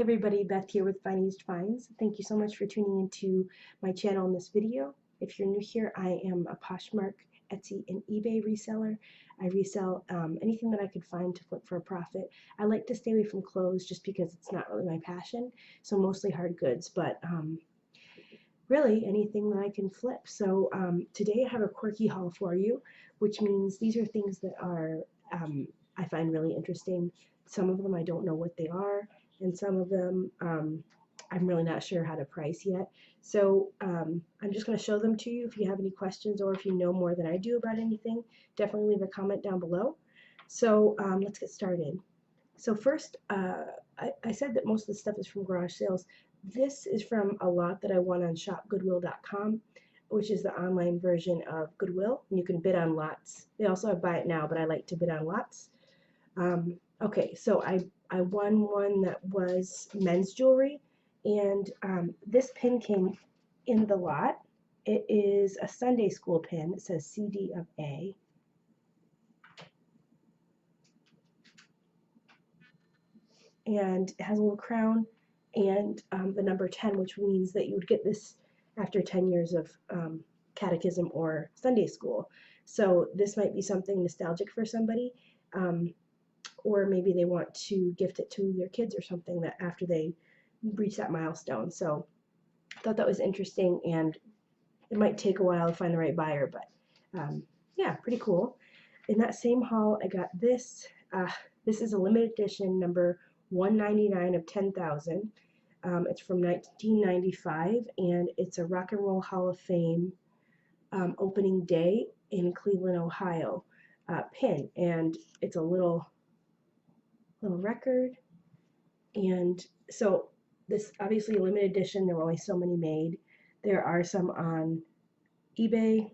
everybody, Beth here with Finest Finds. Thank you so much for tuning into my channel in this video. If you're new here, I am a Poshmark, Etsy, and eBay reseller. I resell anything that I could find to flip for a profit. I like to stay away from clothes just because it's not really my passion, so mostly hard goods, but really anything that I can flip. So today I have a quirky haul for you, which means these are things that are I find really interesting. Some of them I don't know what they are, and some of them I'm really not sure how to price yet. So I'm just going to show them to you. If you have any questions or if you know more than I do about anything, definitely leave a comment down below. So let's get started. So first, I said that most of the stuff is from garage sales. This is from a lot that I won on shopgoodwill.com, which is the online version of Goodwill, and you can bid on lots. They also have buy it now, but I like to bid on lots. Okay, so I won one that was men's jewelry, and this pin came in the lot. It is a Sunday school pin. It says CD of A. And it has a little crown and the number 10, which means that you would get this after 10 years of catechism or Sunday school. So this might be something nostalgic for somebody, or maybe they want to gift it to their kids or something that after they reach that milestone. So I thought that was interesting, and it might take a while to find the right buyer, but yeah, pretty cool. In that same haul, I got this. This is a limited edition number 199 of 10,000. It's from 1995, and it's a Rock and Roll Hall of Fame opening day in Cleveland, Ohio pin, and it's a little record. And so this obviously a limited edition. There were only so many made. There are some on eBay,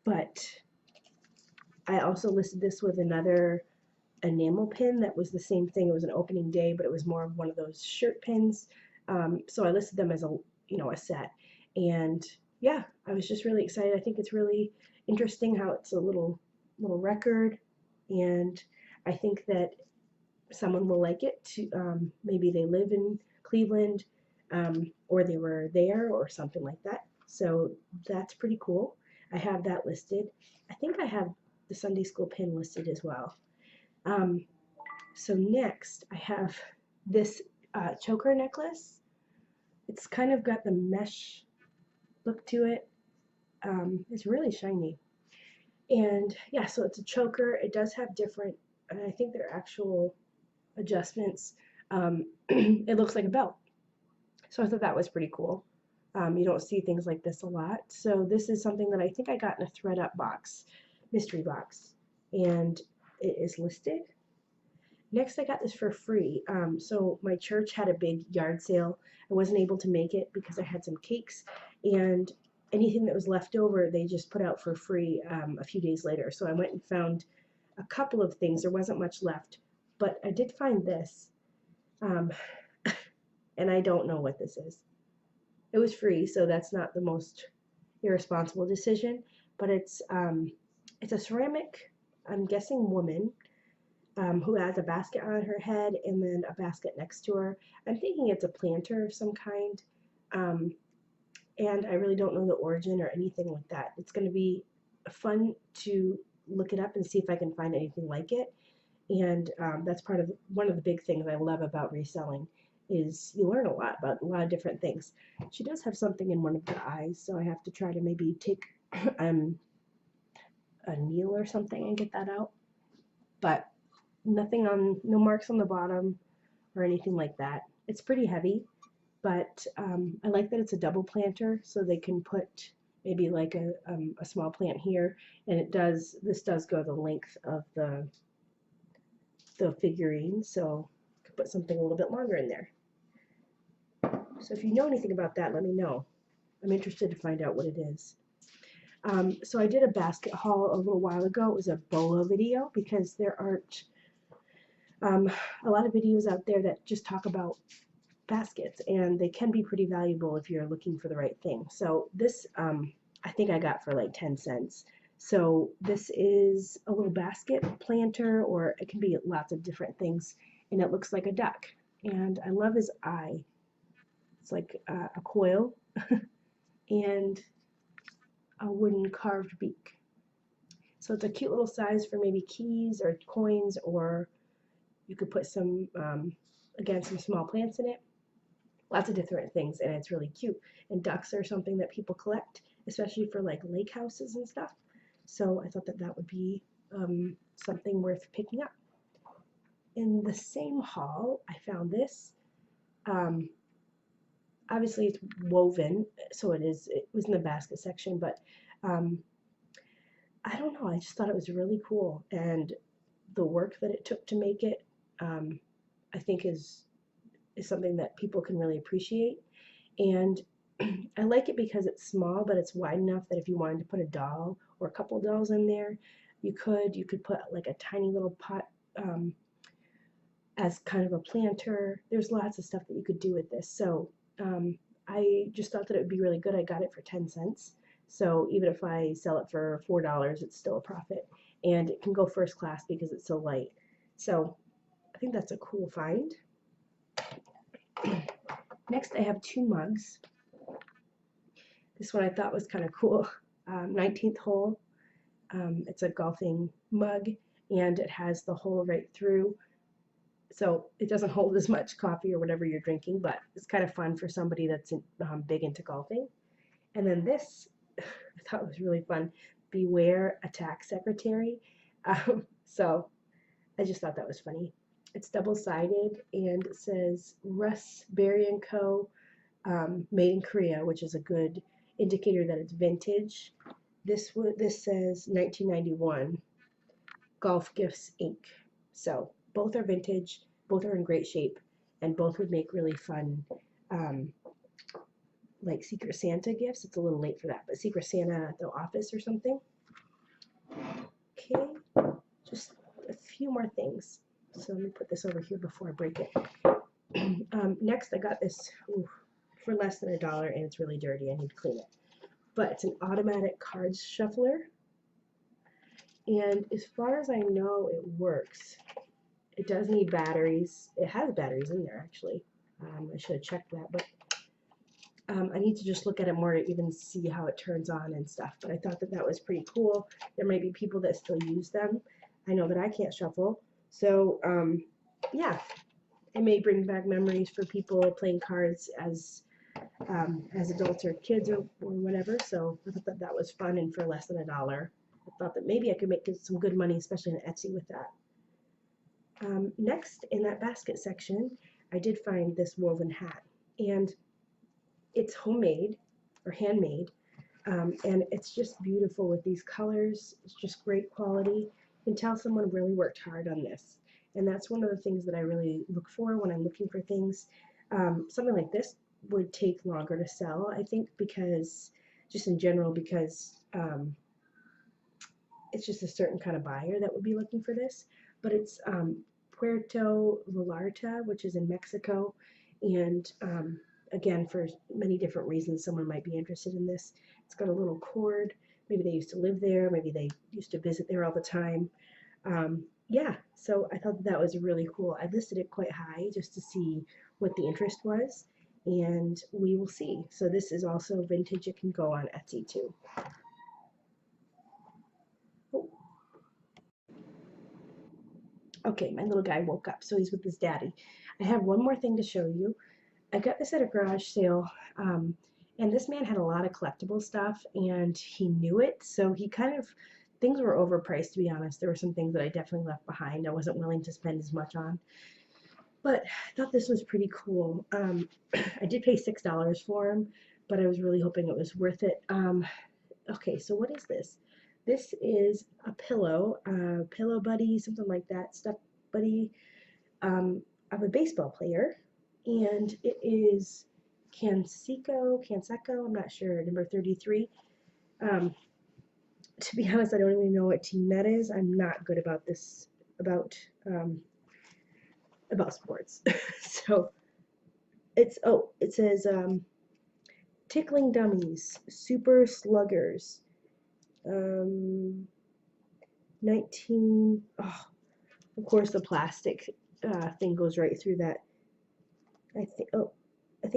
but I also listed this with another enamel pin that was the same thing. It was an opening day, but it was more of one of those shirt pins. So I listed them as a set. And yeah, I was just really excited. I think it's really interesting how it's a little record, and I think that someone will like it. Maybe they live in Cleveland, or they were there or something like that. So that's pretty cool. I have that listed. I think I have the Sunday school pin listed as well. So next I have this choker necklace. It's kind of got the mesh look to it. It's really shiny. And yeah, so it's a choker. It does have different, and I think they're actual adjustments. It looks like a belt. So I thought that was pretty cool. You don't see things like this a lot. So this is something that I think I got in a thread up box, mystery box, and it is listed. Next, I got this for free. So my church had a big yard sale. I wasn't able to make it because I had some cakes, and anything that was left over, they just put out for free a few days later. So I went and found a couple of things. There wasn't much left, but I did find this, and I don't know what this is. It was free, so that's not the most irresponsible decision, but it's a ceramic, I'm guessing woman, who has a basket on her head and then a basket next to her. I'm thinking it's a planter of some kind, and I really don't know the origin or anything like that. It's going to be fun to look it up and see if I can find anything like it. And that's one of the big things I love about reselling, is you learn a lot about a lot of different things. She does have something in one of the eyes, so I have to try to maybe take a needle or something and get that out. But no marks on the bottom or anything like that. It's pretty heavy, but I like that it's a double planter, so they can put maybe like a small plant here, and this does go the length of the figurine, so I could put something a little bit longer in there. So if you know anything about that, let me know. I'm interested to find out what it is. So I did a basket haul a little while ago. It was a BOLO video, because there aren't a lot of videos out there that just talk about baskets, and they can be pretty valuable if you're looking for the right thing. So this I think I got for like 10 cents. So this is a little basket planter, or it can be lots of different things, and it looks like a duck. And I love his eye. It's like a coil and a wooden carved beak. So it's a cute little size for maybe keys or coins, or you could put some, again, some small plants in it. Lots of different things, and it's really cute. And ducks are something that people collect, especially for like lake houses and stuff. So I thought that that would be something worth picking up. In the same haul, I found this. Um, Obviously, it's woven, so it was in the basket section, but um, I don't know. I just thought it was really cool, and the work that it took to make it, um, I think is something that people can really appreciate. And I like it because it's small, but it's wide enough that if you wanted to put a doll or a couple dolls in there, you could. You could put like a tiny little pot as kind of a planter. There's lots of stuff that you could do with this. So I just thought that it would be really good. I got it for 10 cents. So even if I sell it for $4, it's still a profit. And it can go first class because it's so light. So I think that's a cool find. Next, I have two mugs. This one I thought was kind of cool. 19th hole. It's a golfing mug, and it has the hole right through. So it doesn't hold as much coffee or whatever you're drinking, but it's kind of fun for somebody that's big into golfing. And then this, I thought was really fun. Beware Attack Secretary. So I just thought that was funny. It's double-sided, and it says Russ Berry & Co. Made in Korea, which is a good indicator that it's vintage. This says 1991 Golf Gifts Inc. So both are vintage, both are in great shape, and both would make really fun like Secret Santa gifts. It's a little late for that, but Secret Santa at the office or something. Okay, just a few more things. So let me put this over here before I break it. Next, I got this for less than $1, and it's really dirty. I need to clean it. But it's an automatic card shuffler. And as far as I know, it works. It does need batteries. It has batteries in there, actually. I should have checked that, but I need to just look at it more to even see how it turns on and stuff. But I thought that that was pretty cool. There may be people that still use them. I know that I can't shuffle. So, yeah, it may bring back memories for people playing cards as adults or kids or whatever. So I thought that that was fun, and for less than $1. I thought that maybe I could make some good money, especially on Etsy with that. Next, in that basket section, I did find this woven hat, and it's homemade or handmade, and it's just beautiful with these colors. It's just great quality. You can tell someone really worked hard on this, and that's one of the things that I really look for when I'm looking for things. Something like this would take longer to sell, I think, because just in general, because it's just a certain kind of buyer that would be looking for this. But it's Puerto Vallarta, which is in Mexico, and again, for many different reasons, someone might be interested in this. It's got a little cord. Maybe they used to live there. Maybe they used to visit there all the time. Yeah, so I thought that was really cool. I listed it quite high just to see what the interest was, and we will see. So this is also vintage. It can go on Etsy too. Oh. Okay, my little guy woke up, so he's with his daddy. I have one more thing to show you. I got this at a garage sale, and this man had a lot of collectible stuff, and he knew it, so he kind of, things were overpriced, to be honest. There were some things that I definitely left behind. I wasn't willing to spend as much on, but I thought this was pretty cool. I did pay $6 for him, but I was really hoping it was worth it. Okay, so what is this? This is a pillow, Pillow Buddy, something like that, stuffed buddy of a baseball player. And it is Canseco, I'm not sure, number 33. To be honest, I don't even know what team that is. I'm not good about this, about sports. So it's, oh, it says Tickling Dummies, Super Sluggers. 19, oh, of course the plastic thing goes right through that. I think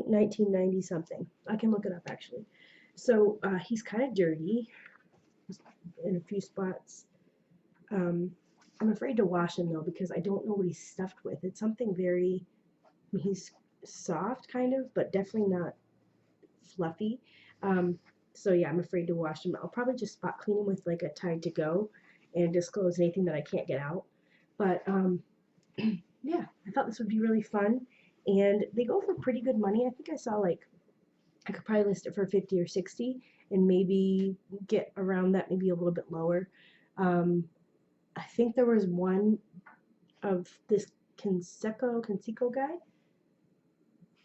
1990 something. I can look it up actually. So he's kind of dirty in a few spots. I'm afraid to wash him though because I don't know what he's stuffed with. It's something very, I mean, he's soft kind of, but definitely not fluffy. Um, so yeah, I'm afraid to wash him. I'll probably just spot clean him with like a Tide to Go and disclose anything that I can't get out. But yeah, I thought this would be really fun. And they go for pretty good money. I think I saw like I could probably list it for 50 or 60 and maybe get around that, maybe a little bit lower. Um, I think there was one of this Conseco guy,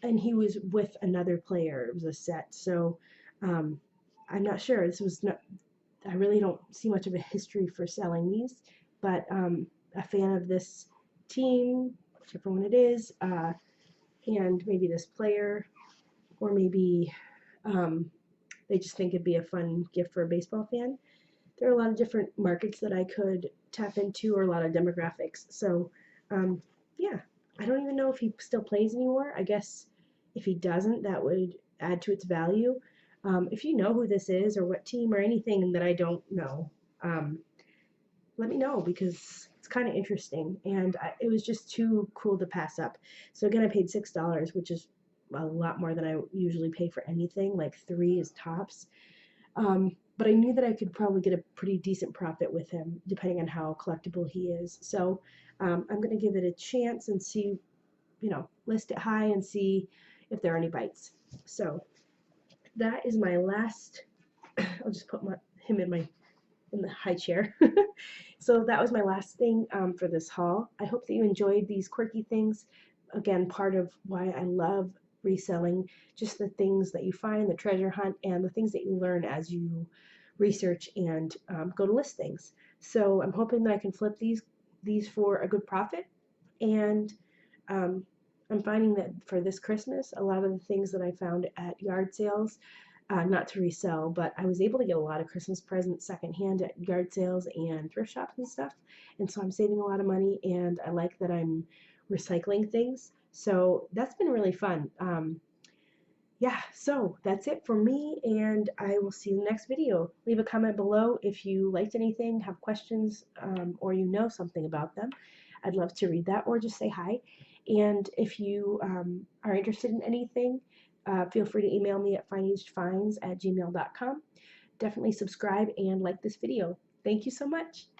and he was with another player. It was a set. So um, I'm not sure. This was not, I really don't see much of a history for selling these, but a fan of this team, whichever one it is, and maybe this player, or maybe they just think it'd be a fun gift for a baseball fan. There are a lot of different markets that I could tap into, or a lot of demographics. So, yeah, I don't even know if he still plays anymore. I guess if he doesn't, that would add to its value. If you know who this is or what team or anything that I don't know, um, let me know because it's kind of interesting and it was just too cool to pass up. So again, I paid $6, which is a lot more than I usually pay for anything. Like 3 is tops. But I knew that I could probably get a pretty decent profit with him, depending on how collectible he is. So I'm going to give it a chance and see, list it high and see if there are any bites. So that is my last. I'll just put him in the high chair. So that was my last thing for this haul. I hope that you enjoyed these quirky things. Again, part of why I love reselling, just the things that you find, the treasure hunt, and the things that you learn as you research and go to listings. So I'm hoping that I can flip these for a good profit. And um, I'm finding that for this Christmas, a lot of the things that I found at yard sales, not to resell, but I was able to get a lot of Christmas presents secondhand at yard sales and thrift shops and stuff. And so I'm saving a lot of money, and I like that I'm recycling things. So that's been really fun. Yeah, so that's it for me, and I will see you in the next video. Leave a comment below if you liked anything, have questions, or you know something about them. I'd love to read that, or just say hi. And if you are interested in anything, feel free to email me at fineagedfinds@gmail.com. Definitely subscribe and like this video. Thank you so much.